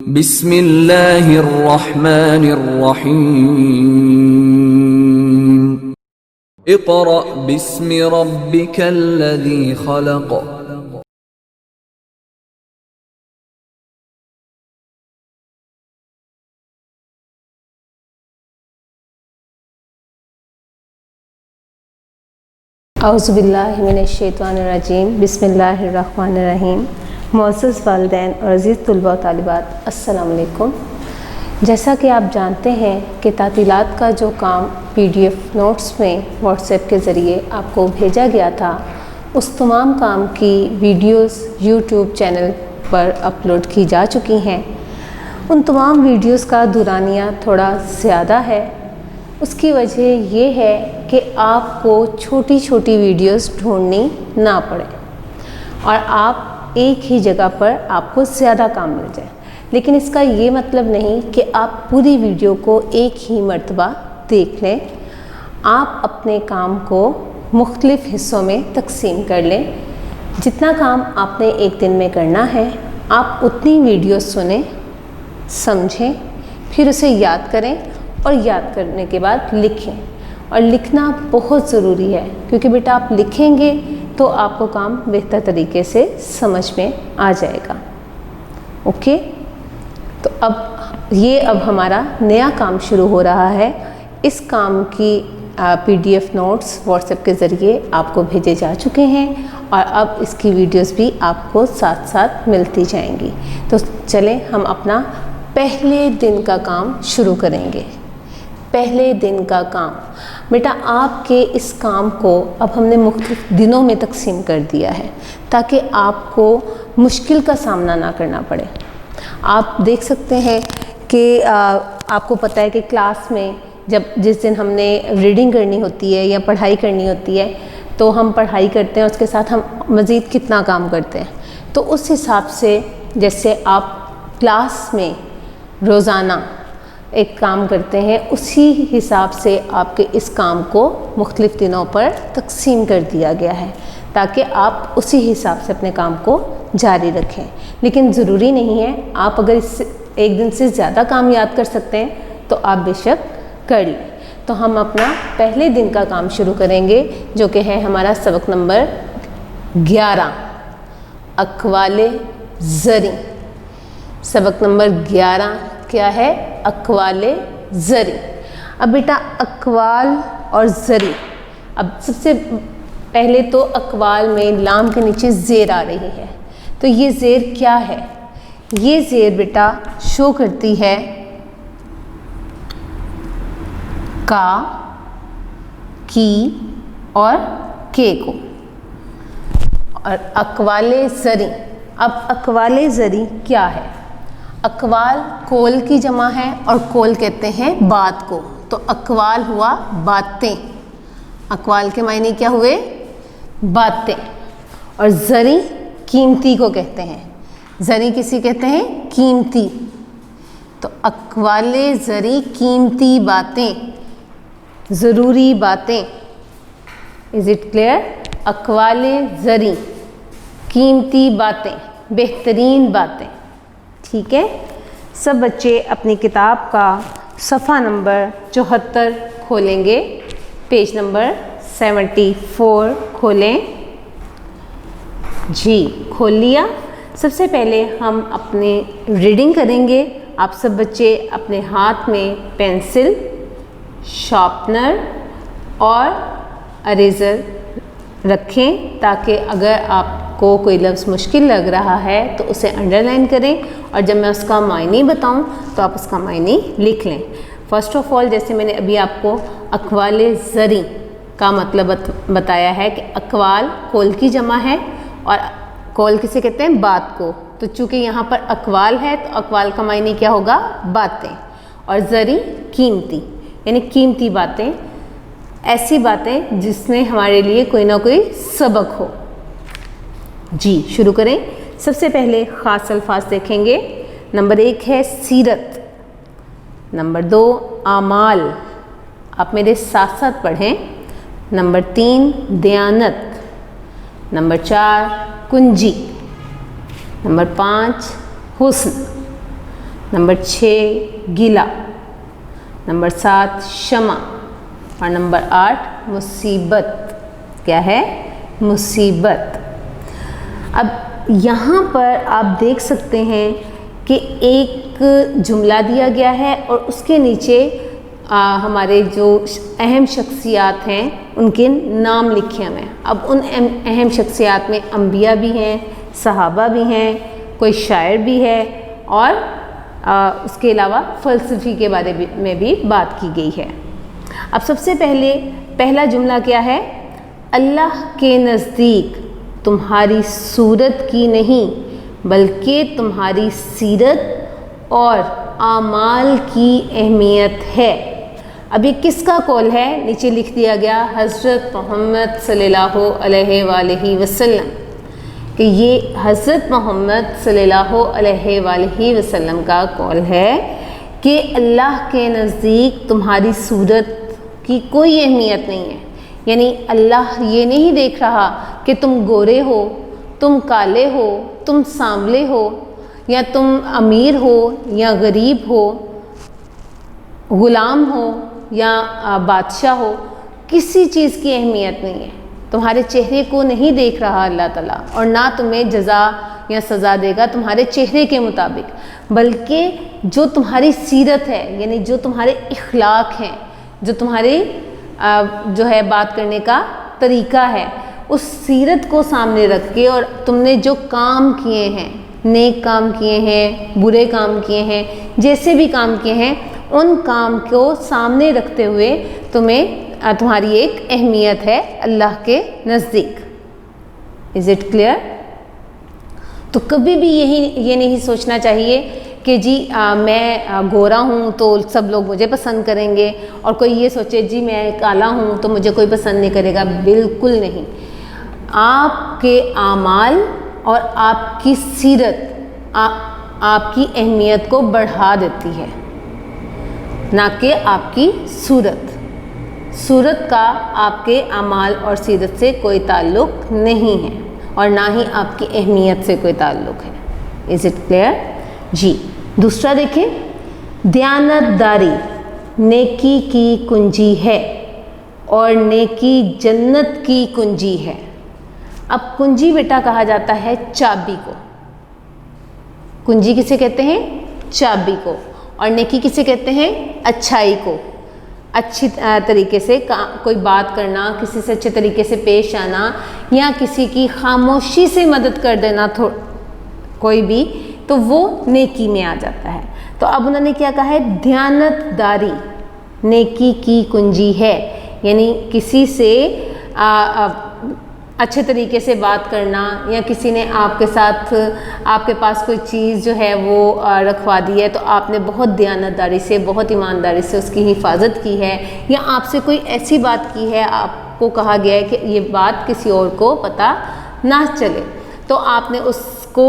बिस्मिल्लाहिर्रहमानिर्रहीम। इक़रा बिस्मि रब्बिकल्लज़ी खलक़। औज़ुबिल्लाहि मिनश्शैतानिर्रजीम। बिस्मिल्लाहिर्रहमानिर्रहीम। मुअज़्ज़ज़ वालिदैन और अज़ीज़ तुलबा व तालिबात, अस्सलाम वालेकुम। जैसा कि आप जानते हैं कि तातीलात का जो काम PDF नोट्स में व्हाट्सएप के ज़रिए आपको भेजा गया था, उस तमाम काम की वीडियोस YouTube चैनल पर अपलोड की जा चुकी हैं। उन तमाम वीडियोस का दुरानिया थोड़ा ज़्यादा है। उसकी वजह ये है कि आपको छोटी छोटी वीडियोस ढूंढनी ना पड़े और आप एक ही जगह पर आपको ज़्यादा काम मिल जाए। लेकिन इसका ये मतलब नहीं कि आप पूरी वीडियो को एक ही मर्तबा देख लें। आप अपने काम को मुख्तलिफ़ हिस्सों में तकसीम कर लें। जितना काम आपने एक दिन में करना है, आप उतनी वीडियो सुनें, समझें, फिर उसे याद करें और याद करने के बाद लिखें। और लिखना बहुत ज़रूरी है, क्योंकि बेटा आप लिखेंगे तो आपको काम बेहतर तरीके से समझ में आ जाएगा। ओके, तो अब हमारा नया काम शुरू हो रहा है। इस काम की PDF नोट्स व्हाट्सएप के ज़रिए आपको भेजे जा चुके हैं और अब इसकी वीडियोस भी आपको साथ साथ मिलती जाएंगी। तो चलें हम अपना पहले दिन का काम शुरू करेंगे। पहले दिन का काम बेटा, आपके इस काम को अब हमने मुख्तलिफ दिनों में तकसीम कर दिया है ताकि आपको मुश्किल का सामना ना करना पड़े। आप देख सकते हैं कि आपको पता है कि क्लास में जिस दिन हमने रीडिंग करनी होती है या पढ़ाई करनी होती है, तो हम पढ़ाई करते हैं, उसके साथ हम मज़ीद कितना काम करते हैं। तो उस हिसाब से जैसे आप क्लास में रोज़ाना एक काम करते हैं, उसी हिसाब से आपके इस काम को मुख्तलिफ़ दिनों पर तकसीम कर दिया गया है ताकि आप उसी हिसाब से अपने काम को जारी रखें। लेकिन ज़रूरी नहीं है, आप अगर इस एक दिन से ज़्यादा काम याद कर सकते हैं तो आप बेशक कर लें। तो हम अपना पहले दिन का काम शुरू करेंगे, जो कि है हमारा सबक नंबर 11, अक़वाले ज़री। सबक नंबर 11 क्या है? अक़वाले ज़री। अब बेटा अक़वाल और ज़री, अब सबसे पहले तो अक़वाल में लाम के नीचे ज़ेर आ रही है, तो ये ज़ेर क्या है? ये ज़ेर बेटा शो करती है का, की और के को। और अक़वाले ज़री, अब अक़वाले ज़री क्या है? अक़वाल कौल की जमा है और कौल कहते हैं बात को, तो अक़वाल हुआ बातें। अक़वाल के मायने क्या हुए? बातें। और ज़री कीमती को कहते हैं। ज़री किसी कहते हैं? कीमती। तो अक़वाले ज़री कीमती बातें, ज़रूरी बातें। Is it clear? अक़वाले ज़री कीमती बातें, बेहतरीन बातें। ठीक है, सब बच्चे अपनी किताब का सफ़ा नंबर 74 खोलेंगे, पेज नंबर 74 खोलें। जी, खोल लिया। सबसे पहले हम अपनी रीडिंग करेंगे। आप सब बच्चे अपने हाथ में पेंसिल, शार्पनर और इरेज़र रखें ताकि अगर आपको कोई लफ्ज़ मुश्किल लग रहा है तो उसे अंडरलाइन करें और जब मैं उसका मायने बताऊं तो आप उसका मायने लिख लें। फ़र्स्ट ऑफ़ ऑल, जैसे मैंने अभी आपको अक़वाले ज़री का मतलब बताया है कि अक़वाल कौल की जमा है और कौल किसे कहते हैं? बात को। तो चूँकि यहाँ पर अक़वाल है तो अक़वाल का मायने क्या होगा? बातें। और ज़री कीमती, यानी कीमती बातें, ऐसी बातें जिसमें हमारे लिए कोई ना कोई सबक हो। जी, शुरू करें। सबसे पहले ख़ास अल्फाज देखेंगे। नंबर 1 है सीरत, नंबर 2 आमाल, आप मेरे साथ साथ पढ़ें। नंबर 3 दयानत, नंबर 4 कुंजी, नंबर 5 हुस्न, नंबर 6 गिला, नंबर 7 क्षमा और नंबर 8 मुसीबत। क्या है? मुसीबत। अब यहाँ पर आप देख सकते हैं कि एक जुमला दिया गया है और उसके नीचे हमारे जो अहम शख्सियात हैं उनके नाम लिखे हुए हैं। अब उन अहम शख्सियात में अंबिया भी हैं, सहाबा भी हैं, कोई शायर भी है और उसके अलावा फ़लसफ़ी के बारे में भी बात की गई है। अब सबसे पहले पहला जुमला क्या है? अल्लाह के नज़दीक तुम्हारी सूरत की नहीं बल्कि तुम्हारी सीरत और आमाल की अहमियत है। अब ये किसका कौल है? नीचे लिख दिया गया हज़रत मोहम्मद सल्लल्लाहु अलैहि वसल्लम कि ये हज़रत मोहम्मद सल्लल्लाहु अलैहि वसल्लम का कौल है कि अल्लाह के नज़दीक तुम्हारी सूरत की कोई अहमियत नहीं है। यानी अल्लाह ये नहीं देख रहा कि तुम गोरे हो, तुम काले हो, तुम सांवले हो, या तुम अमीर हो या गरीब हो, ग़ुलाम हो या बादशाह हो। किसी चीज़ की अहमियत नहीं है। तुम्हारे चेहरे को नहीं देख रहा अल्लाह ताला और ना तुम्हें जज़ा या सज़ा देगा तुम्हारे चेहरे के मुताबिक, बल्कि जो तुम्हारी सीरत है यानी जो तुम्हारे इखलाक हैं, जो तुम्हारे जो है बात करने का तरीका है, उस सीरत को सामने रख के और तुमने जो काम किए हैं, नेक काम किए हैं, बुरे काम किए हैं, जैसे भी काम किए हैं, उन काम को सामने रखते हुए तुम्हारी एक अहमियत है अल्लाह के नज़दीक। Is it clear? तो कभी भी ये नहीं सोचना चाहिए कि जी मैं गोरा हूँ तो सब लोग मुझे पसंद करेंगे, और कोई ये सोचे जी मैं काला हूँ तो मुझे कोई पसंद नहीं करेगा। बिल्कुल नहीं। आपके आमाल और आपकी सीरत आपकी अहमियत को बढ़ा देती है, ना कि आपकी सूरत। सूरत का आपके आमाल और सीरत से कोई ताल्लुक़ नहीं है और ना ही आपकी अहमियत से कोई ताल्लुक़ है। Is it clear? जी। दूसरा देखें, दयानतदारी नेकी की कुंजी है और नेकी जन्नत की कुंजी है। अब कुंजी बेटा कहा जाता है चाबी को। कुंजी किसे कहते हैं? चाबी को। और नेकी किसे कहते हैं? अच्छाई को। अच्छी तरीके से कोई बात करना, किसी से अच्छे तरीके से पेश आना या किसी की खामोशी से मदद कर देना कोई भी, तो वो नेकी में आ जाता है। तो अब उन्होंने क्या कहा है? दयानतदारी नेकी की कुंजी है। यानी किसी से अच्छे तरीके से बात करना, या किसी ने आपके साथ आपके पास कोई चीज़ जो है वो रखवा दी है तो आपने बहुत दयानतदारी से, बहुत ईमानदारी से उसकी हिफाजत की है, या आपसे कोई ऐसी बात की है, आपको कहा गया है कि ये बात किसी और को पता ना चले, तो आपने उसको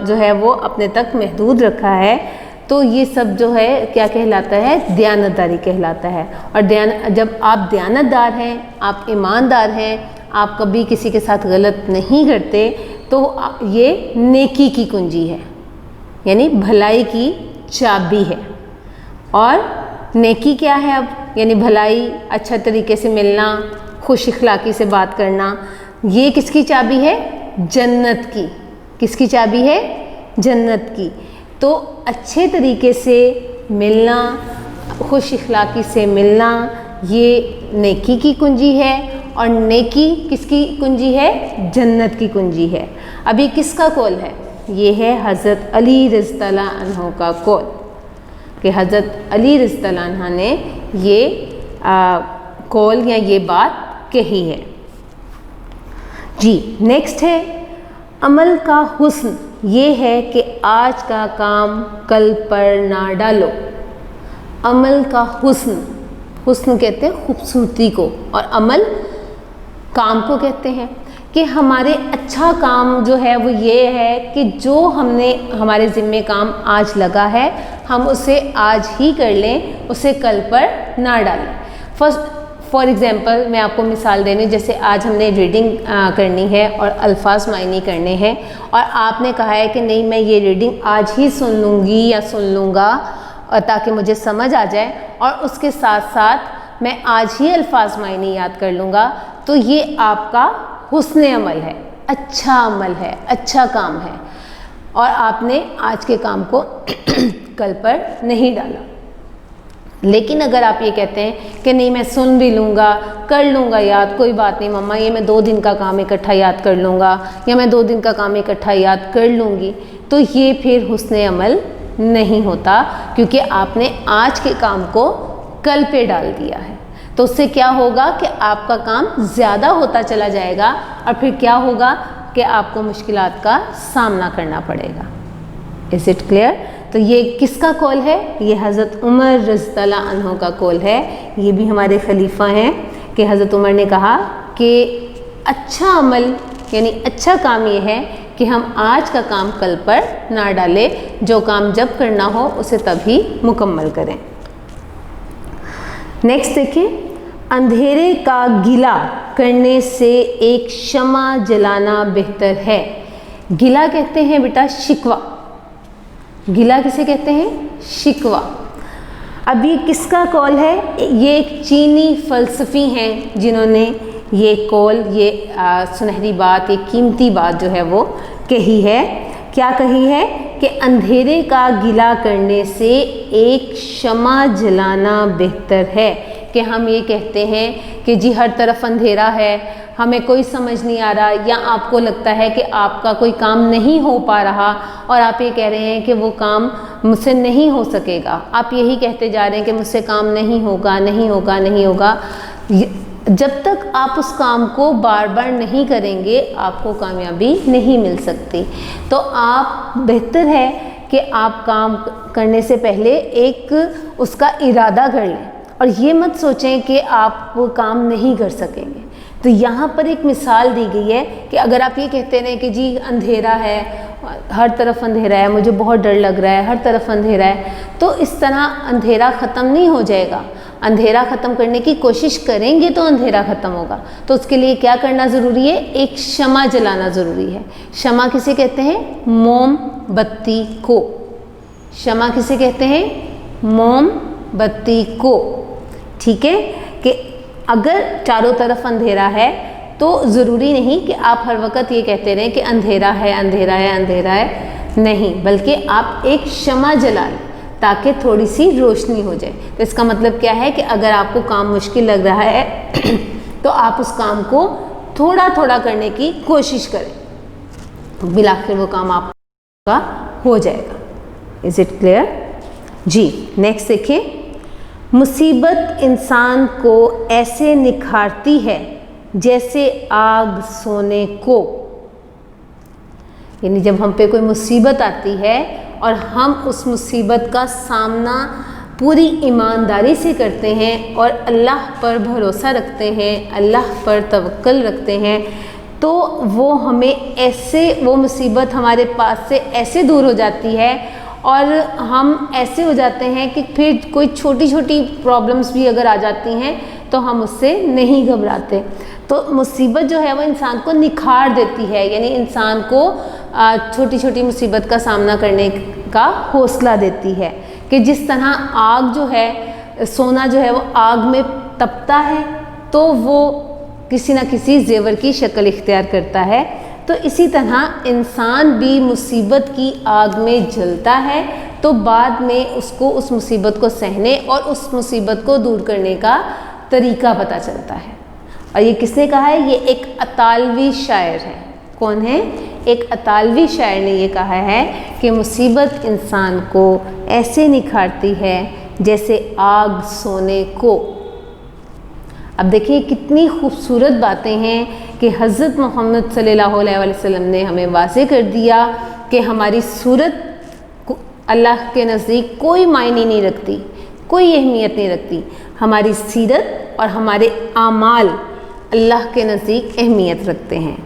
जो है वो अपने तक महदूद रखा है। तो ये सब जो है क्या कहलाता है? दयानतदारी कहलाता है। और जब आप दयानतदार हैं, आप ईमानदार हैं, आप कभी किसी के साथ गलत नहीं करते, तो ये नेकी की कुंजी है, यानी भलाई की चाबी है। और नेकी क्या है अब? यानी भलाई, अच्छा तरीके से मिलना, खुश इखलाकी से बात करना, ये किसकी चाबी है? जन्नत की। किसकी चाबी है? जन्नत की। तो अच्छे तरीके से मिलना, खुश इखलाकी से मिलना, ये नेकी की कुंजी है। और नेकी किसकी कुंजी है? जन्नत की कुंजी है। अभी किसका कौल है? ये है हज़रत अली रज़ियल्लाहु अन्हु का कौल, कि हज़रत अली रज़ियल्लाहु अन्हु ने ये कौल या ये बात कही है। जी। नेक्स्ट है अमल का हुस्न ये है कि आज का काम कल पर ना डालो। अमल का हुस्न, हुस्न कहते हैं खूबसूरती को, और अमल काम को कहते हैं। कि हमारे अच्छा काम जो है वो ये है कि जो हमने हमारे ज़िम्मे काम आज लगा है हम उसे आज ही कर लें, उसे कल पर ना डालें। फॉर एग्ज़ाम्पल मैं आपको मिसाल देने, जैसे आज हमने रीडिंग करनी है और अल्फाज मायने करने हैं, और आपने कहा है कि नहीं मैं ये रीडिंग आज ही सुन लूँगी या सुन लूँगा और ताकि मुझे समझ आ जाए, और उसके साथ साथ मैं आज ही अल्फाज मायने याद कर लूँगा, तो ये आपका हुस्न अमल है, अच्छा अमल है, अच्छा काम है, और आपने आज के काम को कल पर नहीं डाला। लेकिन अगर आप ये कहते हैं कि नहीं मैं सुन भी लूँगा, कर लूँगा याद, कोई बात नहीं मम्मा, ये मैं 2 दिन का काम इकट्ठा याद कर लूँगा, या मैं 2 दिन का काम इकट्ठा याद कर लूँगी, तो ये फिर हुस्न अमल नहीं होता, क्योंकि आपने आज के काम को कल पे डाल दिया है। तो उससे क्या होगा कि आपका काम ज़्यादा होता चला जाएगा, और फिर क्या होगा कि आपको मुश्किलात का सामना करना पड़ेगा। Is it clear? तो ये किसका कौल है? ये हज़रत उमर रज़ियल्लाहु अन्हु का कौल है। ये भी हमारे खलीफा हैं कि हज़रत उमर ने कहा कि अच्छा अमल यानी अच्छा काम ये है कि हम आज का काम कल पर ना डालें, जो काम जब करना हो उसे तभी मुकम्मल करें। नेक्स्ट देखिए, अंधेरे का गिला करने से एक शमा जलाना बेहतर है। गिला कहते हैं बेटा शिकवा। गिला किसे कहते हैं? शिकवा। अब ये किसका कौल है? ये एक चीनी फ़लसफ़ी हैं जिन्होंने ये कौल, ये सुनहरी बात, ये कीमती बात जो है वो कही है। क्या कही है? कि अंधेरे का गिला करने से एक शमा जलाना बेहतर है। कि हम ये कहते हैं कि जी हर तरफ अंधेरा है, हमें कोई समझ नहीं आ रहा, या आपको लगता है कि आपका कोई काम नहीं हो पा रहा और आप ये कह रहे हैं कि वो काम मुझसे नहीं हो सकेगा, आप यही कहते जा रहे हैं कि मुझसे काम नहीं होगा, नहीं होगा, नहीं होगा। जब तक आप उस काम को बार बार नहीं करेंगे आपको कामयाबी नहीं मिल सकती। तो आप बेहतर है कि आप काम करने से पहले एक उसका इरादा कर लें, और ये मत सोचें कि आप वो काम नहीं कर सकेंगे। तो यहाँ पर एक मिसाल दी गई है कि अगर आप ये कहते रहें कि जी अंधेरा है, हर तरफ अंधेरा है, मुझे बहुत डर लग रहा है, हर तरफ अंधेरा है, तो इस तरह अंधेरा ख़त्म नहीं हो जाएगा। अंधेरा ख़त्म करने की कोशिश करेंगे तो अंधेरा ख़त्म होगा। तो उसके लिए क्या करना ज़रूरी है? एक शमा जलाना ज़रूरी है। शमा किसे कहते हैं? मोमबत्ती को। शमा किसे कहते हैं? मोमबत्ती को। ठीक है, कि अगर चारों तरफ अंधेरा है तो ज़रूरी नहीं कि आप हर वक्त ये कहते रहें कि अंधेरा है, अंधेरा है, अंधेरा है, नहीं, बल्कि आप एक शमा जला लें ताकि थोड़ी सी रोशनी हो जाए। तो इसका मतलब क्या है कि अगर आपको काम मुश्किल लग रहा है तो आप उस काम को थोड़ा थोड़ा करने की कोशिश करें, बिलाखिर वो काम आपका हो जाएगा। इज़ इट क्लियर जी? नेक्स्ट देखिए, मुसीबत इंसान को ऐसे निखारती है जैसे आग सोने को। यानी जब हम पे कोई मुसीबत आती है और हम उस मुसीबत का सामना पूरी ईमानदारी से करते हैं और अल्लाह पर भरोसा रखते हैं, अल्लाह पर तवक्कल रखते हैं, तो वो हमें ऐसे, वो मुसीबत हमारे पास से ऐसे दूर हो जाती है और हम ऐसे हो जाते हैं कि फिर कोई छोटी छोटी प्रॉब्लम्स भी अगर आ जाती हैं तो हम उससे नहीं घबराते। तो मुसीबत जो है वो इंसान को निखार देती है, यानी इंसान को छोटी छोटी मुसीबत का सामना करने का हौसला देती है। कि जिस तरह आग जो है, सोना जो है वो आग में तपता है तो वो किसी न किसी जेवर की शक्ल इख्तियार करता है, तो इसी तरह इंसान भी मुसीबत की आग में जलता है तो बाद में उसको उस मुसीबत को सहने और उस मुसीबत को दूर करने का तरीका पता चलता है। और ये किसने कहा है? ये एक अतालवी शायर है। कौन है? एक अतालवी शायर ने ये कहा है कि मुसीबत इंसान को ऐसे निखारती है जैसे आग सोने को। अब देखिए कितनी खूबसूरत बातें हैं कि हज़रत मोहम्मद सल्लल्लाहु अलैहि वसल्लम ने हमें वाज़े कर दिया कि हमारी सूरत अल्लाह के नज़दीक कोई मायने नहीं रखती, कोई अहमियत नहीं रखती। हमारी सीरत और हमारे आमाल अल्लाह के नज़दीक अहमियत रखते हैं।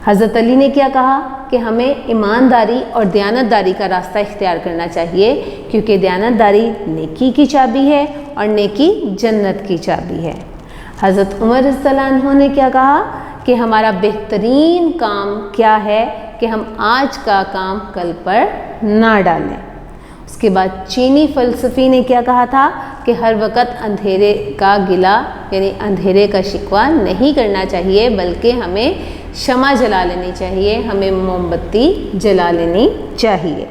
हज़रत अली ने क्या कहा कि हमें ईमानदारी और दयानतदारी का रास्ता इख्तियार करना चाहिए, क्योंकि दयानतदारी नेकी की चाबी है और नेकी जन्नत की चाबी है। हज़रत उमर रज़ियल्लाहु अन्हु ने क्या कहा कि हमारा बेहतरीन काम क्या है कि हम आज का काम कल पर ना डालें। उसके बाद चीनी फ़लसफ़ी ने क्या कहा था कि हर वक़्त अंधेरे का गिला यानी अंधेरे का शिकवा नहीं करना चाहिए, बल्कि हमें शमा जला लेनी चाहिए, हमें मोमबत्ती जला लेनी चाहिए।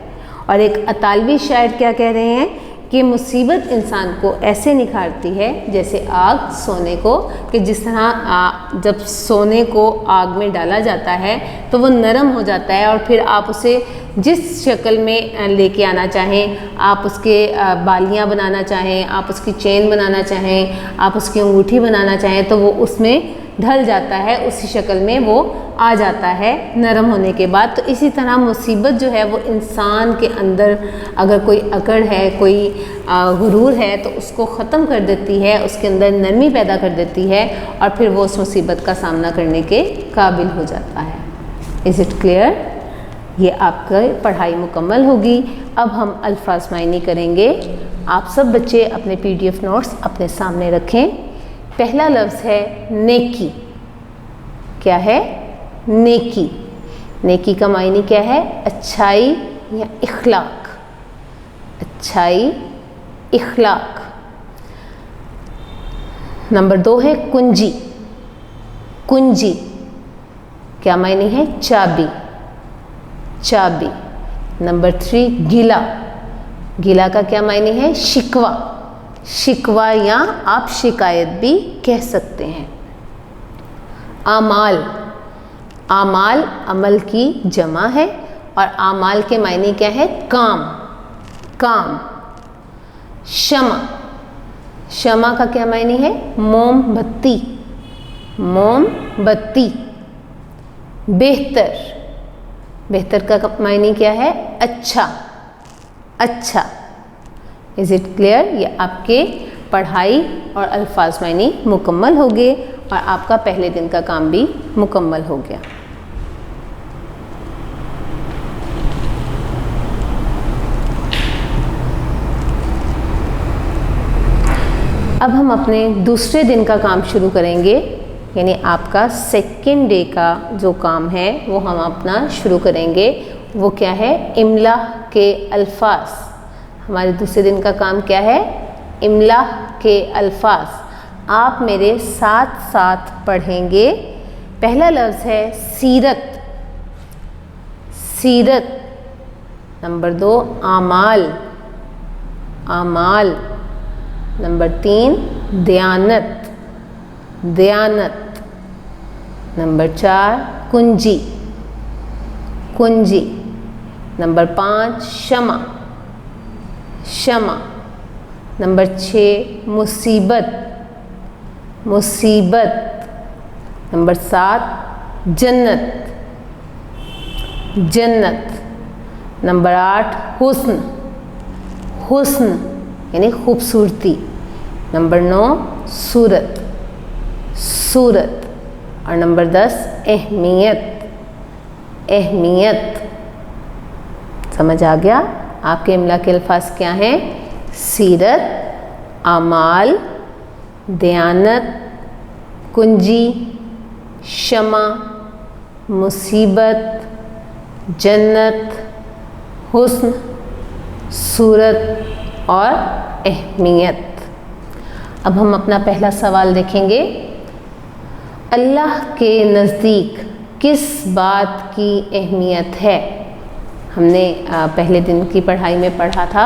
और एक अतालवी शायर क्या कह रहे हैं कि मुसीबत इंसान को ऐसे निखारती है जैसे आग सोने को, कि जिस तरह जब सोने को आग में डाला जाता है तो वो नरम हो जाता है और फिर आप उसे जिस शक्ल में लेके आना चाहें, आप उसके बालियाँ बनाना चाहें, आप उसकी चेन बनाना चाहें, आप उसकी अंगूठी बनाना चाहें तो वो उसमें ढल जाता है, उसी शक्ल में वो आ जाता है नरम होने के बाद। तो इसी तरह मुसीबत जो है वो इंसान के अंदर अगर कोई अकड़ है, कोई गुरूर है तो उसको ख़त्म कर देती है, उसके अंदर नरमी पैदा कर देती है और फिर वो उस मुसीबत का सामना करने के काबिल हो जाता है। Is it clear? ये आपकी पढ़ाई मुकम्मल होगी। अब हम अल्फाज मायनी करेंगे। आप सब बच्चे अपने PDF नोट्स अपने सामने रखें। पहला लफ्ज़ है नेकी। क्या है? नेकी। नेकी का मायने क्या है? अच्छाई या इखलाक। अच्छाई, इखलाक। नंबर 2 है कुंजी। कुंजी क्या मायने है? चाबी, चाबी। नंबर 3 गिला। गिला का क्या मायने है? शिकवा, शिकवा या आप शिकायत भी कह सकते हैं। आमाल। आमाल अमल की जमा है और आमाल के मायने क्या है? काम, काम। शमा। शमा का क्या मायने है? मोमबत्ती, मोमबत्ती। बेहतर। बेहतर का मायने क्या है? अच्छा, अच्छा। Is it clear? ये आपके पढ़ाई और अल्फाज मायने मुकम्मल हो गए और आपका पहले दिन का काम भी मुकम्मल हो गया। अब हम अपने दूसरे दिन का काम शुरू करेंगे, यानी आपका सेकंड डे का जो काम है वो हम अपना शुरू करेंगे। वो क्या है? इमला के अल्फाज। हमारे दूसरे दिन का काम क्या है? इमला के अल्फाज। आप मेरे साथ साथ पढ़ेंगे। पहला लफ्ज़ है सीरत, सीरत। नंबर 2 आमाल, आमाल। नंबर 3 दयानत, दयानत। नंबर 4 कुंजी, कुंजी। नंबर 5 शमा, शमा। नंबर 6 मुसीबत, मुसीबत। नंबर 7 जन्नत, जन्नत। नंबर 8 हुस्न, हुस्न यानी खूबसूरती। नंबर 9 सूरत, सूरत। और नंबर 10 अहमियत, अहमियत। समझ आ गया? आपके इमला के अल्फाज क्या हैं? सीरत, आमाल, दयानत, कुंजी, शमा, मुसीबत, जन्नत, हुस्न, सूरत और अहमियत। अब हम अपना पहला सवाल देखेंगे। अल्लाह के नज़दीक किस बात की अहमियत है? हमने पहले दिन की पढ़ाई में पढ़ा था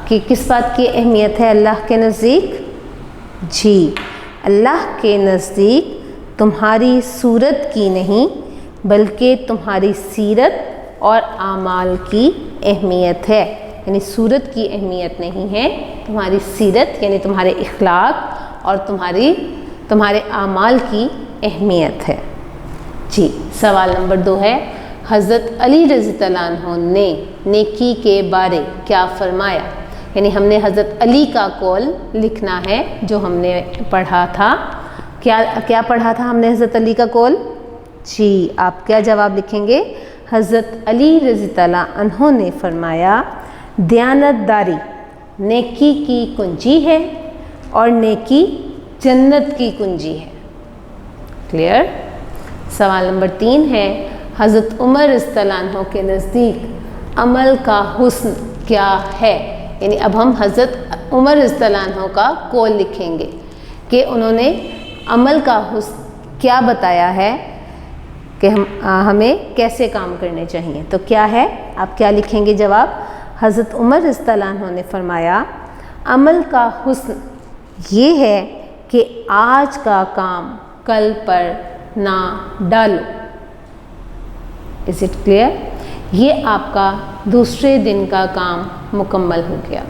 कि किस बात की अहमियत है अल्लाह के नज़दीक? जी, अल्लाह के नज़दीक तुम्हारी सूरत की नहीं बल्कि तुम्हारी सीरत और आमाल की अहमियत है। यानी सूरत की अहमियत नहीं है, तुम्हारी सीरत यानी तुम्हारे इखलाक और तुम्हारे आमाल की अहमियत है। जी, सवाल नंबर 2 है, हज़रत अली रज़ियल्लाहु अन्हु ने नेकी के बारे क्या फरमाया? यानी हमने हज़रत अली का कौल लिखना है जो हमने पढ़ा था। क्या पढ़ा था हमने हज़रत अली का कौल? जी, आप क्या जवाब लिखेंगे? हज़रत अली रज़ियल्लाहु अन्हु ने फरमाया, दयानतदारी नेकी की कुंजी है और नेकी जन्नत की कुंजी है। क्लियर। सवाल नंबर 3 है, हज़रत उमर रज़ियल्लाहु के नज़दीक अमल का हुस्न क्या है। यानी अब हम हज़रत उमर रज़ियल्लाहु का कौल लिखेंगे कि उन्होंने अमल का हुस्न क्या बताया है कि हमें कैसे काम करने चाहिए। तो क्या है, आप क्या लिखेंगे जवाब। हज़रत उमर रज़ियल्लाहु ने फरमाया, अमल का हुस्न ये है कि आज का काम कल पर ना डालो। Is it clear. ये आपका दूसरे दिन का काम मुकम्मल हो गया।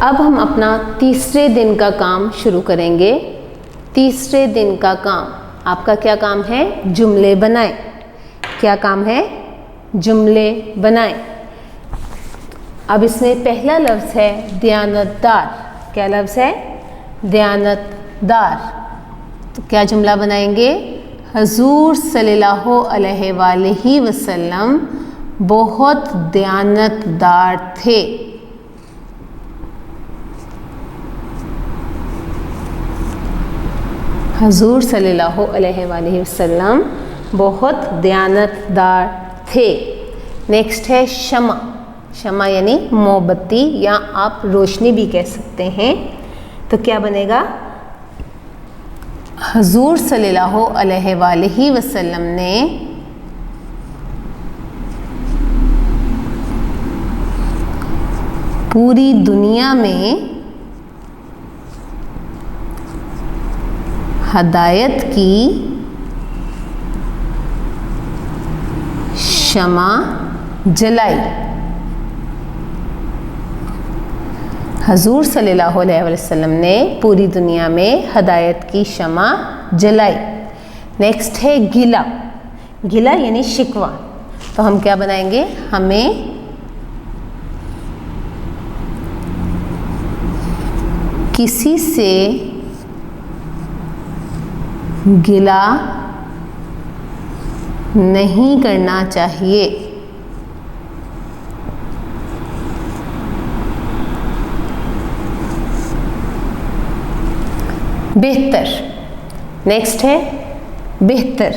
अब हम अपना तीसरे दिन का काम शुरू करेंगे। तीसरे दिन का काम आपका क्या काम है, जुमले बनाएं। क्या काम है, जुमले बनाएं। अब इसमें पहला लफ्ज़ है दयानतदार। क्या लफ्ज़ है, दयानतदार। तो क्या जुमला बनाएंगे, हजूर सल्लल्लाहु अलैहि वसल्लम बहुत दयानतदार थे। हजूर सल्लल्लाहु अलैहि वसल्लम बहुत दयानतदार थे। नेक्स्ट है शमा। शमा यानी मोमबत्ती या आप रोशनी भी कह सकते हैं। तो क्या बनेगा, हजूर सल्लल्लाहु अलैहि वसल्लम ने पूरी दुनिया में हदायत की शमा जलाई। हजूर सल्लल्लाहु अलैहि वसल्लम ने पूरी दुनिया में हदायत की शमा जलाई। नेक्स्ट है गिला। गिला यानी शिकवा। तो हम क्या बनाएंगे, हमें किसी से गिला नहीं करना चाहिए। बेहतर। नेक्स्ट है बेहतर।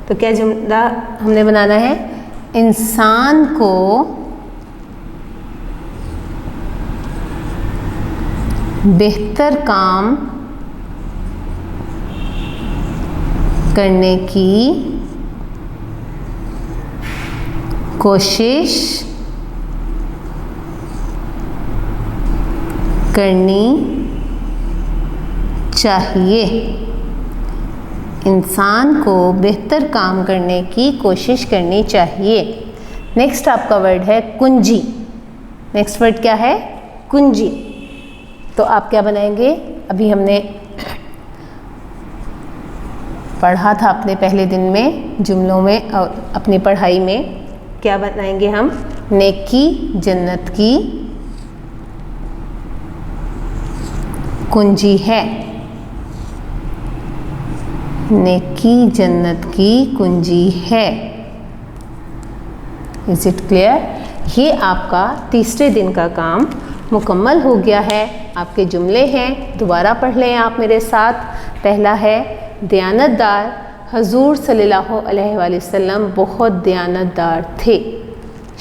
तो क्या जुमला हमने बनाना है, इंसान को बेहतर काम करने की कोशिश करनी चाहिए। इंसान को बेहतर काम करने की कोशिश करनी चाहिए। नेक्स्ट आपका वर्ड है कुंजी। नेक्स्ट वर्ड क्या है, कुंजी। तो आप क्या बनाएंगे, अभी हमने पढ़ा था अपने पहले दिन में जुमलों में और अपनी पढ़ाई में। क्या बनाएंगे हम, नेकी जन्नत की कुंजी है। नेकी जन्नत की कुंजी है। Is it clear. ये आपका तीसरे दिन का काम मुकम्मल हो गया है। आपके जुमले हैं, दोबारा पढ़ लें आप मेरे साथ। पहला है दयानतदार, हजूर सल्लल्लाहु अलैहि वसल्लम बहुत दयानतदार थे।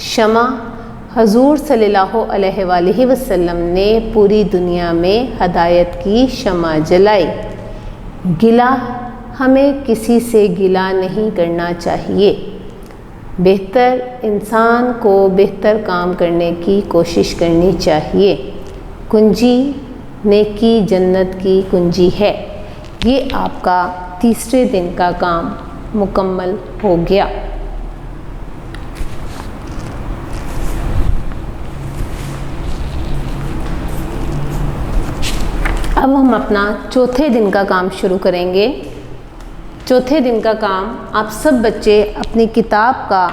शमा, हजूर सल्लल्लाहु अलैहि वसल्लम ने पूरी दुनिया में हदायत की शमा जलाई। गिला, हमें किसी से गिला नहीं करना चाहिए। बेहतर, इंसान को बेहतर काम करने की कोशिश करनी चाहिए। कुंजी, नेकी जन्नत की कुंजी है। ये आपका तीसरे दिन का काम मुकम्मल हो गया। अब हम अपना चौथे दिन का काम शुरू करेंगे। चौथे दिन का काम आप सब बच्चे अपनी किताब का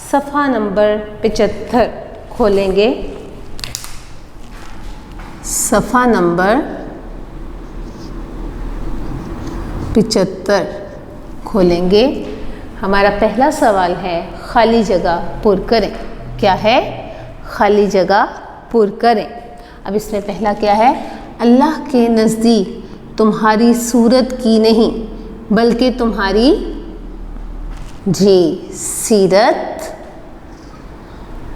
सफ़ा नंबर 75 खोलेंगे। सफ़ा नंबर 75 खोलेंगे। हमारा पहला सवाल है खाली जगह पुर करें। क्या है? खाली जगह पुर करें। अब इसमें पहला क्या है? अल्लाह के नज़दीक तुम्हारी सूरत की नहीं बल्कि तुम्हारी सीरत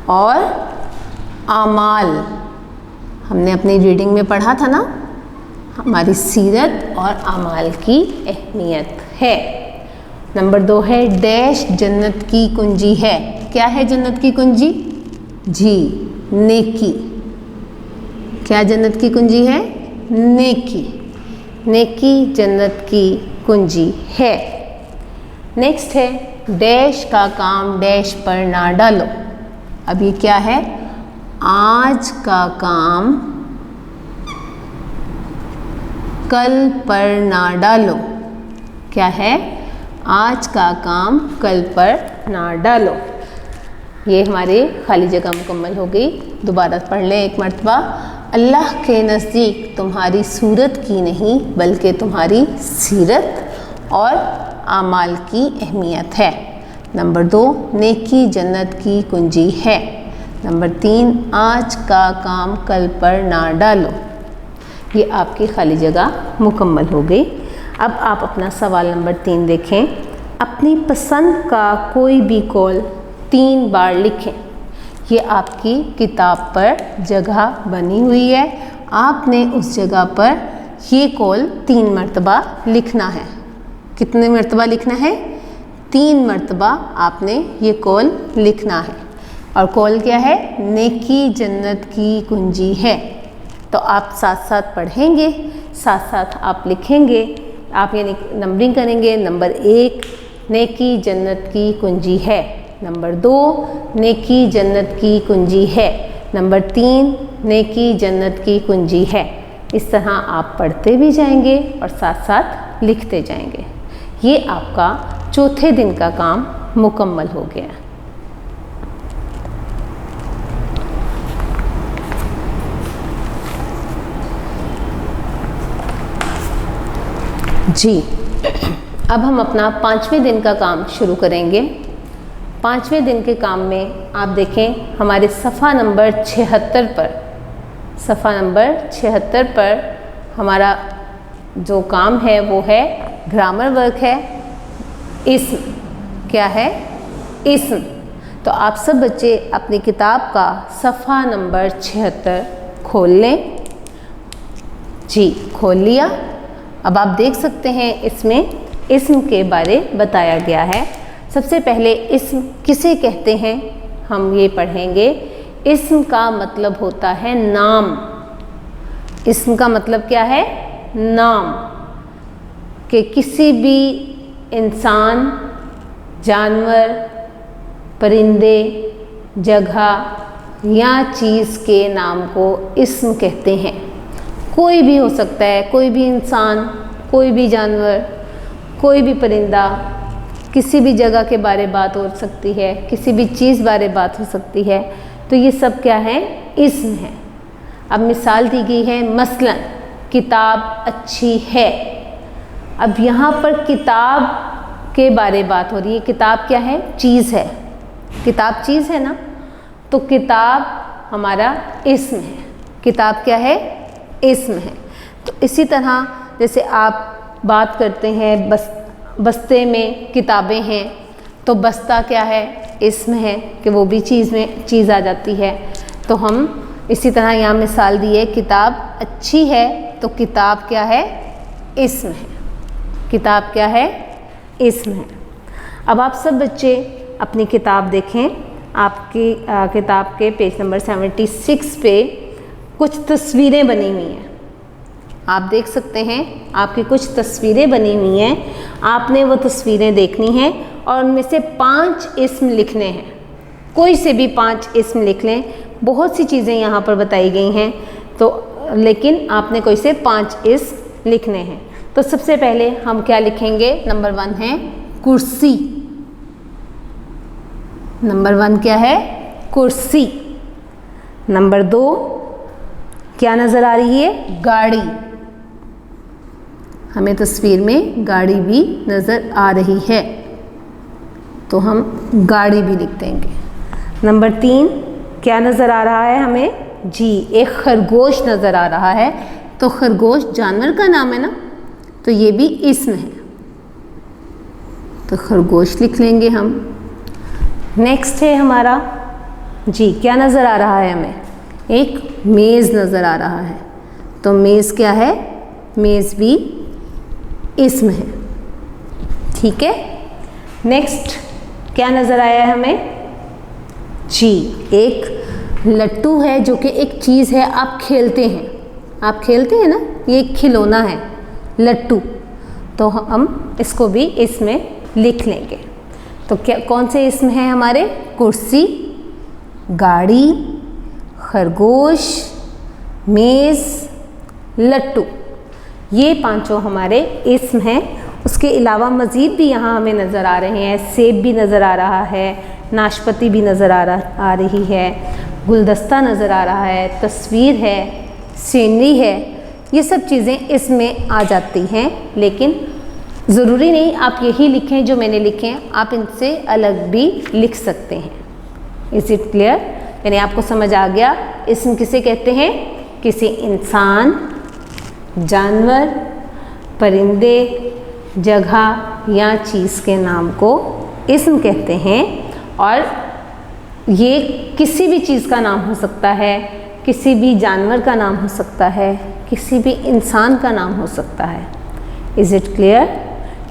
और आमाल। हमने अपनी रीडिंग में पढ़ा था ना, हमारी सीरत और आमाल की अहमियत है। नंबर 2 है डैश जन्नत की कुंजी है। क्या है जन्नत की कुंजी? जी, नेकी। क्या जन्नत की कुंजी है? नेकी। नेकी जन्नत की कुंजी है। नेक्स्ट है डैश का काम डैश पर ना डालो। अब ये क्या है? आज का काम कल पर ना डालो। क्या है? आज का काम कल पर ना डालो। ये हमारी खाली जगह मुकम्मल हो गई। दोबारा पढ़ लें एक मरतबा। अल्लाह के नज़दीक तुम्हारी सूरत की नहीं बल्कि तुम्हारी सीरत और आमाल की अहमियत है। नंबर 2 नेकी जन्नत की कुंजी है। नंबर 3 आज का काम कल पर ना डालो। ये आपकी खाली जगह मुकम्मल हो गई। अब आप अपना सवाल नंबर 3 देखें। अपनी पसंद का कोई भी कौल 3 बार लिखें। ये आपकी किताब पर जगह बनी हुई है। आपने उस जगह पर ये कौल 3 मरतबा लिखना है। कितने मरतबा लिखना है? 3 मरतबा आपने ये कौल लिखना है। और कौल क्या है? नेकी जन्नत की कुंजी है। तो आप साथ साथ पढ़ेंगे, साथ साथ आप लिखेंगे। आप यानी नंबरिंग करेंगे। नंबर 1 नेकी जन्नत की कुंजी है। नंबर 2 नेकी जन्नत की कुंजी है। नंबर 3 नेकी जन्नत की कुंजी है। इस तरह आप पढ़ते भी जाएंगे और साथ साथ लिखते जाएंगे। ये आपका चौथे दिन का काम मुकम्मल हो गया। जी, अब हम अपना 5वें दिन का काम शुरू करेंगे। 5वें दिन के काम में आप देखें हमारे सफ़ा नंबर 76 पर, सफ़ा नंबर 76 पर हमारा जो काम है वो है ग्रामर वर्क है इस्म। क्या है? इस्म। तो आप सब बच्चे अपनी किताब का सफ़ा नंबर 76 खोल लें। जी, खोल लिया। अब आप देख सकते हैं इसमें इस्म के बारे बताया गया है। सबसे पहले इस्म किसे कहते हैं हम ये पढ़ेंगे। इस्म का मतलब होता है नाम। इस्म का मतलब क्या है? नाम। कि किसी भी इंसान, जानवर, परिंदे, जगह या चीज़ के नाम को इस्म कहते हैं। कोई भी हो सकता है, कोई भी इंसान, कोई भी जानवर, कोई भी परिंदा, किसी भी जगह के बारे बात हो सकती है, किसी भी चीज़ बारे बात हो सकती है। तो ये सब क्या है? इस्म है। अब मिसाल दी गई है, मसलन किताब अच्छी है। अब यहाँ पर किताब के बारे बात हो रही है। किताब क्या है? चीज़ है। किताब चीज़ है ना, तो किताब हमारा इस्म है। किताब क्या है? इस्म है। तो इसी तरह जैसे आप बात करते हैं बस्ते में किताबें हैं, तो बस्ता क्या है? इस्म है कि वो भी चीज़ में चीज़ आ जाती है। तो हम इसी तरह यहाँ मिसाल दी है, किताब अच्छी है तो किताब क्या है? इस्म है। किताब क्या है? इस्म है। अब आप सब बच्चे अपनी किताब देखें। आपकी किताब के पेज नंबर 76 पे कुछ तस्वीरें बनी हुई हैं। आप देख सकते हैं आपकी कुछ तस्वीरें बनी हुई हैं। आपने वो तस्वीरें देखनी हैं और उनमें से 5 इस्म लिखने हैं। कोई से भी 5 इस्म लिख लें। बहुत सी चीज़ें यहाँ पर बताई गई हैं, तो लेकिन आपने कोई से 5 इस्म लिखने हैं। तो सबसे पहले हम क्या लिखेंगे? नंबर 1 है कुर्सी। नंबर 1 क्या है? कुर्सी। नंबर 2 क्या नज़र आ रही है? गाड़ी। हमें तस्वीर में गाड़ी भी नज़र आ रही है। तो हम गाड़ी भी लिख देंगे। नंबर 3 क्या नज़र आ रहा है हमें? जी, एक खरगोश नज़र आ रहा है। तो खरगोश जानवर का नाम है ना, तो ये भी इसम है, तो खरगोश लिख लेंगे हम। नेक्स्ट है हमारा, जी क्या नज़र आ रहा है हमें? एक मेज़ नज़र आ रहा है। तो मेज़ क्या है? मेज़ भी इसम है। ठीक है। नेक्स्ट क्या नज़र आया है हमें? जी, एक लट्टू है जो कि एक चीज़ है, आप खेलते हैं, आप खेलते हैं ना, ये एक खिलौना है लट्टू, तो हम इसको भी इसमें लिख लेंगे। तो क्या कौन से इसम हैं हमारे? कुर्सी, गाड़ी, खरगोश, मेज़, लट्टू, ये पांचों हमारे इसम हैं। उसके अलावा मज़ीद भी यहाँ हमें नज़र आ रहे हैं। सेब भी नज़र आ रहा है, नाशपाती भी नज़र आ रही है, गुलदस्ता नज़र आ रहा है, तस्वीर है, सीनरी है, ये सब चीज़ें इसमें आ जाती हैं। लेकिन ज़रूरी नहीं आप यही लिखें जो मैंने लिखे हैं, आप इनसे अलग भी लिख सकते हैं। Is it clear? यानी आपको समझ आ गया इसम किसे कहते हैं? किसी इंसान, जानवर, परिंदे, जगह या चीज़ के नाम को इसम कहते हैं। और ये किसी भी चीज़ का नाम हो सकता है, किसी भी जानवर का नाम हो सकता है, किसी भी इंसान का नाम हो सकता है। Is it clear?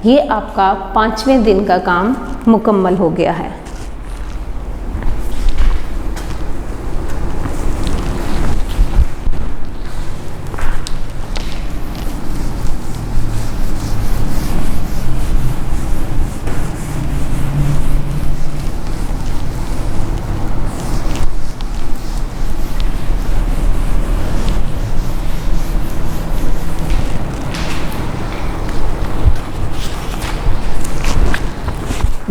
ये आपका 5वें दिन का काम मुकम्मल हो गया है।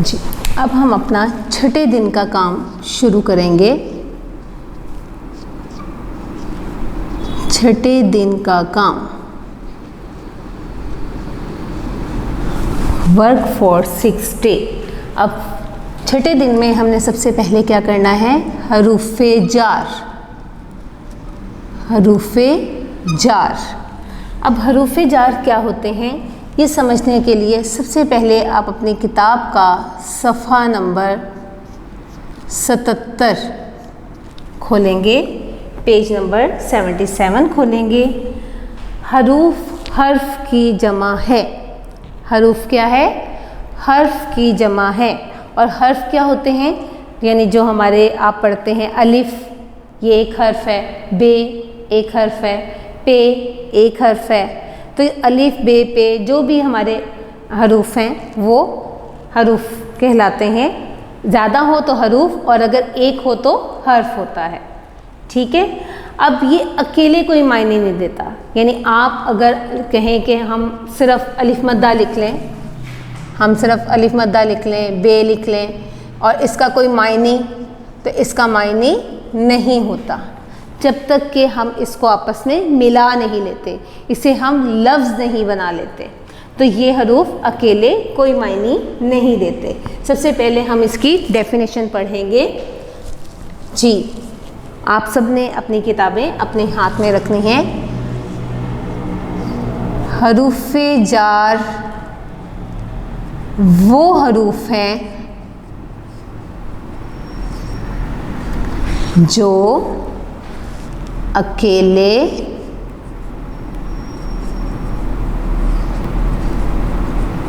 जी, अब हम अपना छठे दिन का काम शुरू करेंगे। छठे दिन का काम, वर्क फॉर 6 डे। अब छठे दिन में हमने सबसे पहले क्या करना है? हरूफे जार, हरूफे जार। अब हरूफे जार क्या होते हैं ये समझने के लिए सबसे पहले आप अपनी किताब का सफ़ा नंबर 77 खोलेंगे, पेज नंबर 77 खोलेंगे। हरूफ हर्फ की जमा है। हरूफ क्या है? हर्फ की जमा है। और हर्फ क्या होते हैं? यानी जो हमारे आप पढ़ते हैं, अलिफ ये एक हर्फ है, बे एक हर्फ है, पे एक हर्फ है। तो अलिफ बे पे जो भी हमारे हरूफ हैं वो हरूफ कहलाते हैं। ज़्यादा हो तो हरूफ और अगर एक हो तो हर्फ होता है। ठीक है। अब ये अकेले कोई मायने नहीं देता। यानी आप अगर कहें कि हम सिर्फ अलिफ मद्दा लिख लें, हम सिर्फ अलिफ मद्दा लिख लें, बे लिख लें और इसका कोई मायने, तो इसका मायने नहीं होता जब तक कि हम इसको आपस में मिला नहीं लेते, इसे हम लफ्ज़ नहीं बना लेते। तो ये हरूफ अकेले कोई मायने नहीं देते। सबसे पहले हम इसकी डेफिनेशन पढ़ेंगे। जी, आप सब ने अपनी किताबें अपने हाथ में रखनी हैं। हरूफे जार वो हरूफ हैं जो अकेले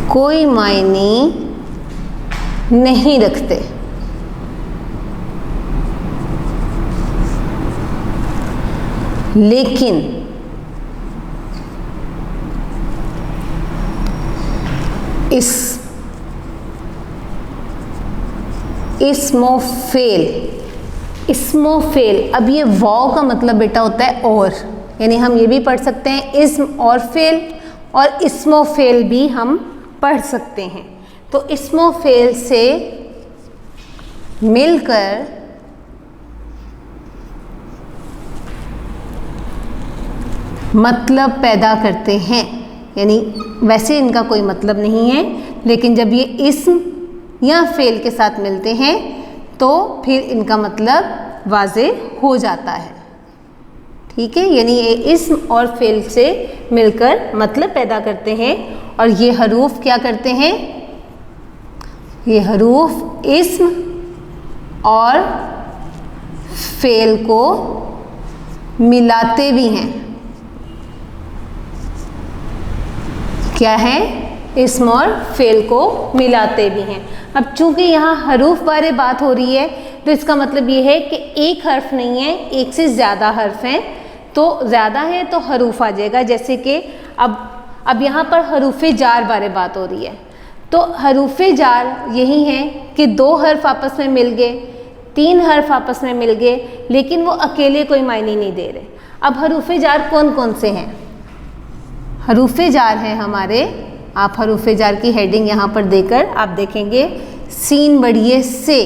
कोई मायने नहीं रखते। लेकिन इस्मोफेल, अब ये वाव का मतलब बेटा होता है और, यानी हम ये भी पढ़ सकते हैं इस्म और फेल, और इस्मोफेल भी हम पढ़ सकते हैं। तो इस्मोफेल से मिलकर मतलब पैदा करते हैं। यानी वैसे इनका कोई मतलब नहीं है, लेकिन जब ये इस्म या फ़ेल के साथ मिलते हैं तो फिर इनका मतलब वाज़ेह हो जाता है। ठीक है, यानी ये इस्म और फ़ेल से मिलकर मतलब पैदा करते हैं और ये हरूफ क्या करते हैं, ये हरूफ इस्म और फ़ेल को मिलाते भी हैं। क्या है, इस्म और फ़ेल को मिलाते भी हैं। अब चूंकि यहाँ हरूफ बारे बात हो रही है तो इसका मतलब ये है कि एक हर्फ नहीं है, एक से ज़्यादा हर्फ हैं, तो ज़्यादा है तो हरूफ आ जाएगा। जैसे कि अब यहाँ पर हरूफ़े जार बारे बात हो रही है, तो हरूफ़े जार यही है कि दो हर्फ आपस में मिल गए, तीन हर्फ आपस में मिल गए, लेकिन वो अकेले कोई मायने नहीं दे रहे। अब हरूफ़े जार कौन कौन से हैं, हरूफ़े जार हैं हमारे, आप हरूफ़े जार की हेडिंग यहाँ पर देकर आप देखेंगे सीन बढ़िए से,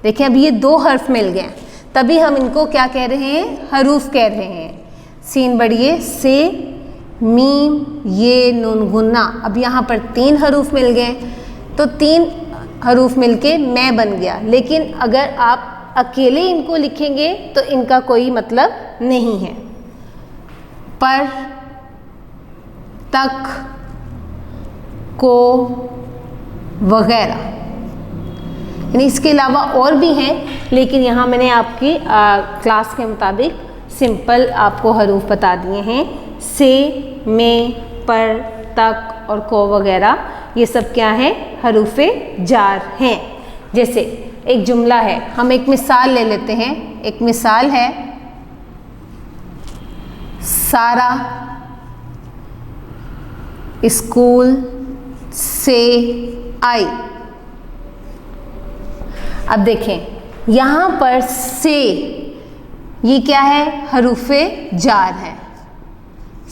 देखें अब ये दो हर्फ मिल गए तभी हम इनको क्या कह रहे हैं, हरूफ कह रहे हैं। सीन बढ़िए से, मीम, ये, नून गुन्ना। अब यहाँ पर तीन हरूफ मिल गए तो तीन हरूफ मिलके मैं बन गया, लेकिन अगर आप अकेले इनको लिखेंगे तो इनका कोई मतलब नहीं है। पर, तक, को, वगैरह, यानी इसके अलावा और भी हैं, लेकिन यहाँ मैंने आपकी क्लास के मुताबिक सिंपल आपको हरूफ बता दिए हैं। से, में, पर, तक और को वगैरह ये सब क्या है, हरूफ़े जार हैं। जैसे एक जुमला है, हम एक मिसाल ले लेते हैं। एक मिसाल है, सारा स्कूल से आई। अब देखें यहाँ पर से ये क्या है, हरूफ़े जार है।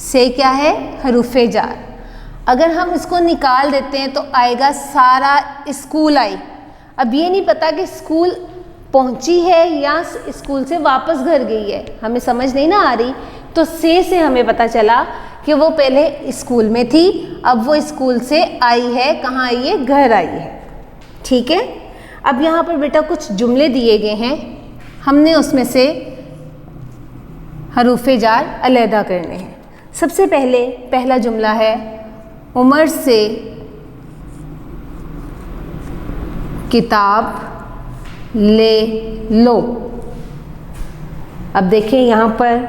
से क्या है, हरूफ़े जार। अगर हम इसको निकाल देते हैं तो आएगा सारा स्कूल आई। अब ये नहीं पता कि स्कूल पहुंची है या स्कूल से वापस घर गई है, हमें समझ नहीं ना आ रही। तो से हमें पता चला कि वो पहले स्कूल में थी, अब वो स्कूल से आई है, कहाँ आई है, घर आई है। ठीक है, अब यहाँ पर बेटा कुछ जुमले दिए गए हैं, हमने उसमें से हरूफ़े जार अलहदा करने हैं। सबसे पहले पहला जुमला है, उमर से किताब ले लो। अब देखिए यहाँ पर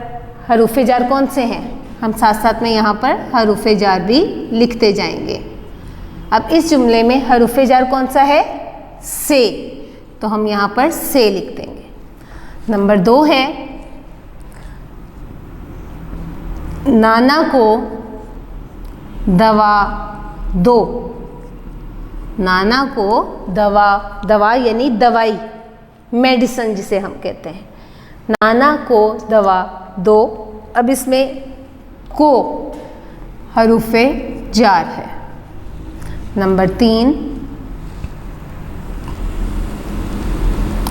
हरूफ़े जार कौन से हैं, हम साथ साथ में यहाँ पर हरूफ़े जार भी लिखते जाएंगे। अब इस जुमले में हरूफ़े जार कौन सा है, से, तो हम यहाँ पर से लिख देंगे। नंबर 2 है, नाना को दवा दो। नाना को दवा, दवा यानी दवाई, मेडिसिन जिसे हम कहते हैं। नाना को दवा दो। अब इसमें को हरूफ़े जार है। नंबर 3,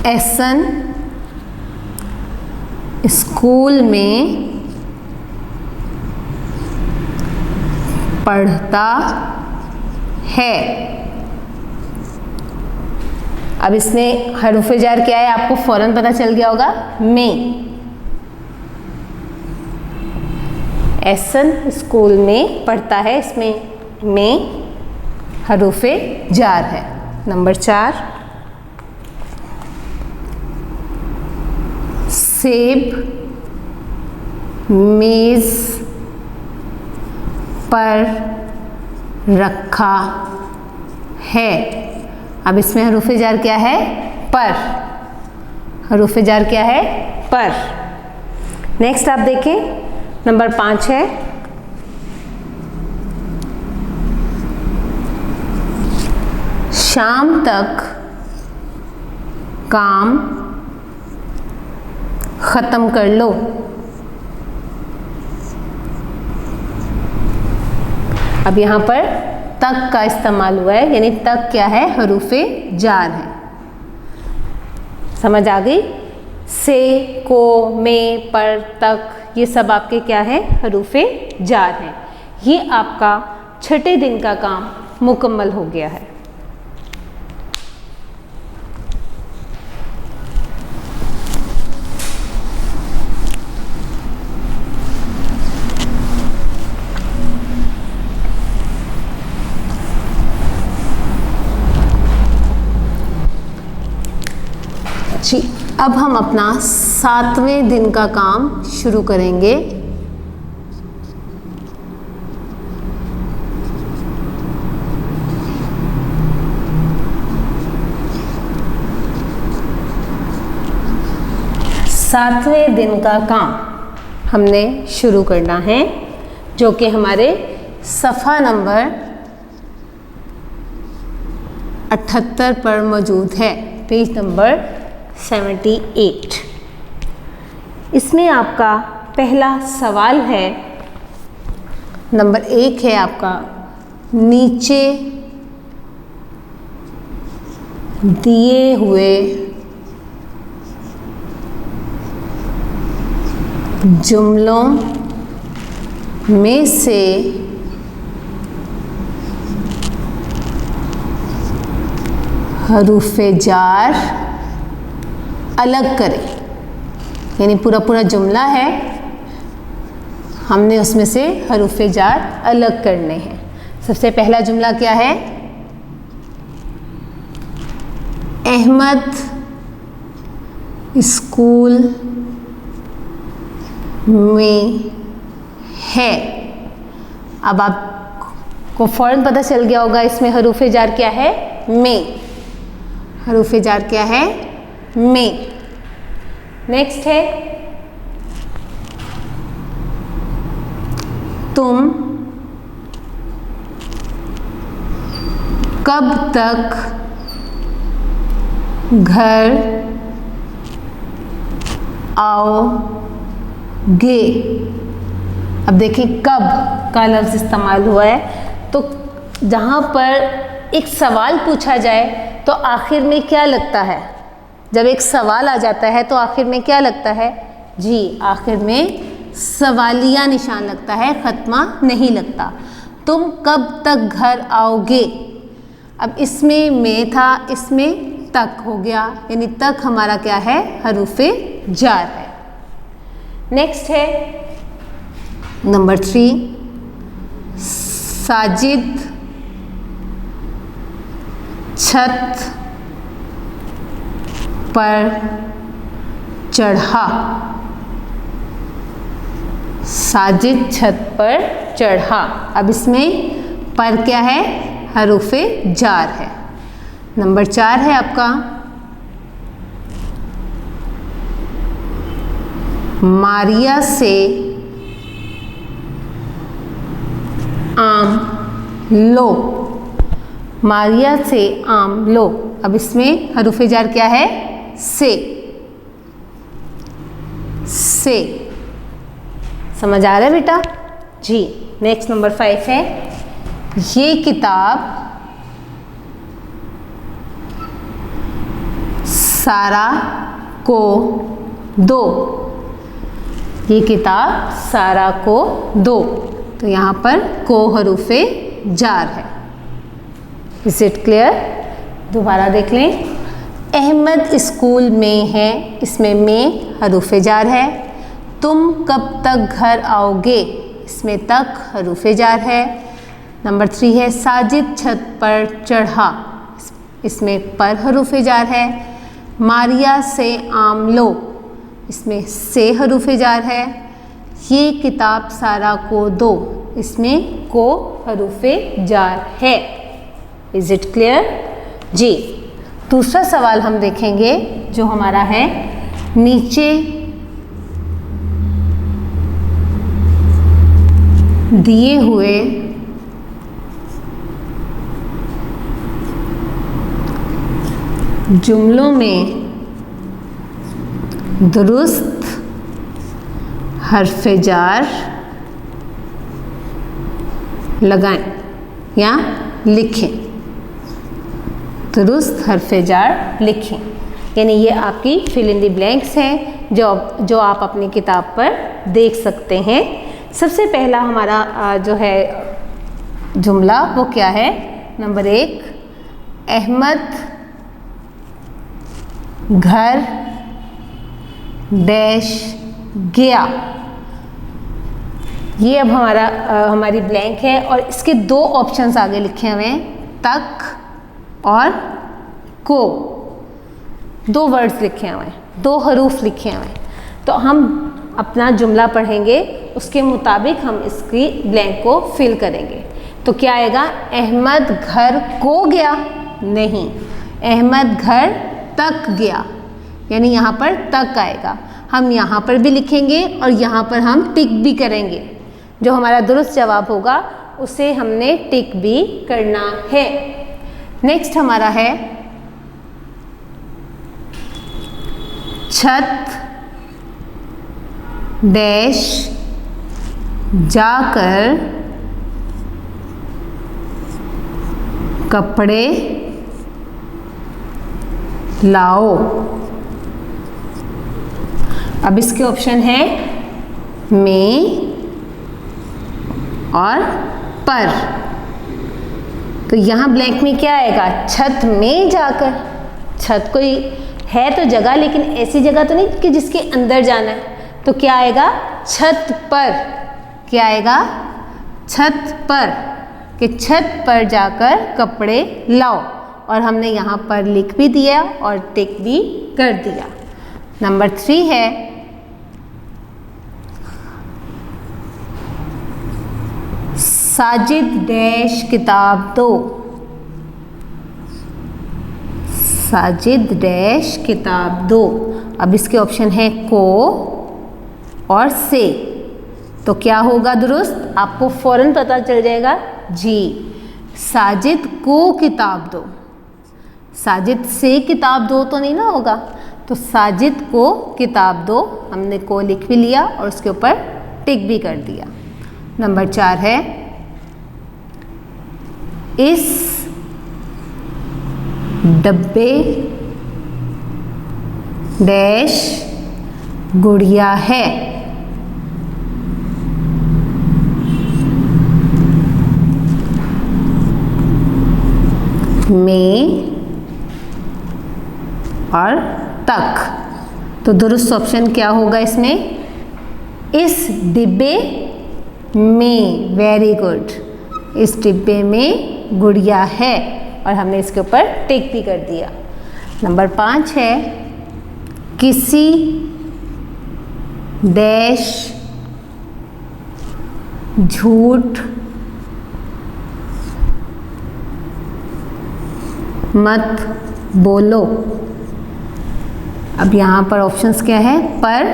एहसन स्कूल में पढ़ता है। अब इसमें हरूफ़े जार क्या है, आपको फ़ौरन पता चल गया होगा, में। एहसन स्कूल में पढ़ता है, इसमें में हरूफ़े जार है। नंबर 4, सेब मेज़ पर रखा है। अब इसमें हरूफ़े जार क्या है, पर। हरूफ़े जार क्या है, पर। नेक्स्ट आप देखें, नंबर 5 है, शाम तक काम ख़त्म कर लो। अब यहाँ पर तक का इस्तेमाल हुआ है, यानी तक क्या है, हरूफ़े जार है। समझ आ गई? से, को, में, पर, तक, ये सब आपके क्या है, हरूफ़े जार हैं। ये आपका छठे दिन का काम मुकम्मल हो गया है। जी, अब हम अपना 7वें दिन का काम शुरू करेंगे। सातवें दिन का काम हमने शुरू करना है, जो कि हमारे सफ़ा नंबर 78 पर मौजूद है, पेज नंबर 78। इसमें आपका पहला सवाल है, नंबर 1 है आपका, नीचे दिए हुए जुमलों में से हरूफ़े जार अलग करें। यानी पूरा जुमला है, हमने उसमें से हरूफ़े जार अलग करने हैं। सबसे पहला जुमला क्या है? अहमद स्कूल में है। अब आपको फ़ौरन पता चल गया होगा इसमें हरूफ़े जार क्या है? में। हरूफ़े जार क्या है? में। नेक्स्ट है, तुम कब तक घर आओगे? अब देखिए कब का लफ्ज़ इस्तेमाल हुआ है, तो जहाँ पर एक सवाल पूछा जाए तो आखिर में क्या लगता है? जब एक सवाल आ जाता है तो आखिर में क्या लगता है? जी, आखिर में सवालिया निशान लगता है, ख़त्मा नहीं लगता। तुम कब तक घर आओगे? अब इसमें में था, इसमें तक हो गया, यानी तक हमारा क्या है? हरूफ़े जार है। नेक्स्ट है नंबर 3, साजिद छत पर चढ़ा। साजिद छत पर चढ़ा। अब इसमें पर क्या है? हरूफ़े जार है। नंबर 4 है आपका, मारिया से आम लो। मारिया से आम लो। अब इसमें हरूफ़े जार क्या है? से। से। समझ आ रहा है बेटा? जी। नेक्स्ट नंबर 5 है, ये किताब सारा को दो। ये किताब सारा को दो। तो यहाँ पर को हरूफ़े जार है। Is it clear? दोबारा देख लें। अहमद स्कूल में है, इसमें में हरूफ़े जार है। तुम कब तक घर आओगे? इसमें तक हरूफ़े जार है। नंबर 3 है, साजिद छत पर चढ़ा। इसमें पर हरूफ़े जार है। मारिया से आम लो। इसमें से हरूफ़े जार है। ये किताब सारा को दो। इसमें को हरूफ़े जार है। Is it clear? जी। दूसरा सवाल हम देखेंगे, जो हमारा है, नीचे दिए हुए जुमलों में दुरुस्त हर्फ़े जार लगाएं या लिखें। दुरुस्त हर्फ़े जार लिखें। यानी ये आपकी फिल इन द ब्लैंक्स हैं जो आप अपनी किताब पर देख सकते हैं। सबसे पहला हमारा जो है जुमला वो क्या है? नंबर 1, अहमद घर डैश गया। ये अब हमारी ब्लैंक है और इसके 2 ऑप्शंस आगे लिखे हुए हैं, तक और को। 2 वर्ड्स लिखे हुए हैं, 2 हरूफ लिखे हुए हैं। तो हम अपना जुमला पढ़ेंगे, उसके मुताबिक हम इसकी ब्लैंक को फिल करेंगे। तो क्या आएगा? अहमद घर को गया, नहीं, अहमद घर तक गया, यानी यहाँ पर तक आएगा। हम यहाँ पर भी लिखेंगे और यहाँ पर हम टिक भी करेंगे। जो हमारा दुरुस्त जवाब होगा उसे हमने टिक भी करना है। नेक्स्ट हमारा है छत डैश जाकर कपड़े लाओ। अब इसके ऑप्शन है में और पर। तो यहाँ ब्लैंक में क्या आएगा? छत में जाकर। छत कोई है तो जगह, लेकिन ऐसी जगह तो नहीं कि जिसके अंदर जाना है। तो क्या आएगा? छत पर। क्या आएगा? छत पर, कि छत पर जाकर कपड़े लाओ। और हमने यहाँ पर लिख भी दिया और टिक भी कर दिया। नंबर 3 है साजिद डैश किताब दो। साजिद डैश किताब दो। अब इसके ऑप्शन है को और से। तो क्या होगा दुरुस्त? आपको फौरन पता चल जाएगा जी, साजिद को किताब दो। साजिद से किताब दो तो नहीं ना होगा, तो साजिद को किताब दो। हमने को लिख भी लिया और उसके ऊपर टिक भी कर दिया। नंबर 4 है इस डब्बे डैश गुड़िया है। में और तक। तो दुरुस्त ऑप्शन क्या होगा इसमें? इस डिब्बे में। वेरी गुड, इस डिब्बे में गुड़िया है और हमने इसके ऊपर टिक भी कर दिया। नंबर 5 है किसी डैश झूठ मत बोलो। अब यहाँ पर ऑप्शंस क्या है? पर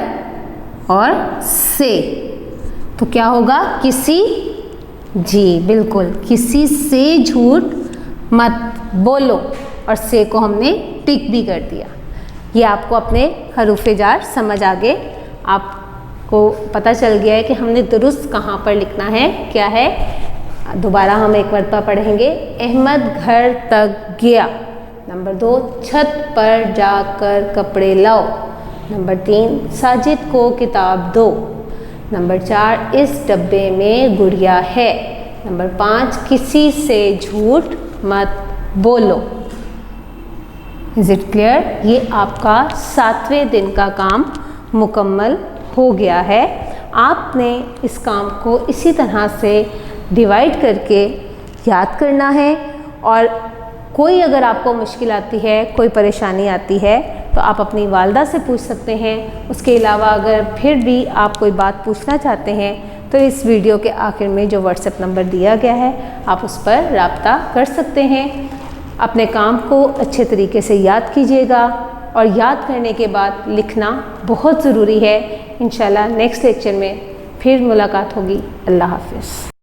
और से। तो क्या होगा? किसी, जी बिल्कुल, किसी से झूठ मत बोलो। और से को हमने टिक भी कर दिया। ये आपको अपने हरूफे जार समझ आ गए। आपको पता चल गया है कि हमने दुरुस्त कहाँ पर लिखना है, क्या है। दोबारा हम एक मरतबा पढ़ेंगे। अहमद घर तक गया। नंबर 2 छत पर जाकर कपड़े लाओ। नंबर 3 साजिद को किताब दो। नंबर 4 इस डब्बे में गुड़िया है। नंबर 5 किसी से झूठ मत बोलो। Is it clear? ये आपका 7वें दिन का काम मुकम्मल हो गया है। आपने इस काम को इसी तरह से डिवाइड करके याद करना है। और कोई अगर आपको मुश्किल आती है, कोई परेशानी आती है, तो आप अपनी वालदा से पूछ सकते हैं। उसके अलावा अगर फिर भी आप कोई बात पूछना चाहते हैं तो इस वीडियो के आखिर में जो व्हाट्सएप नंबर दिया गया है, आप उस पर राब्ता कर सकते हैं। अपने काम को अच्छे तरीके से याद कीजिएगा और याद करने के बाद लिखना बहुत ज़रूरी है। इंशाल्लाह नेक्स्ट लेक्चर में फिर मुलाकात होगी। अल्लाह हाफ़िज़।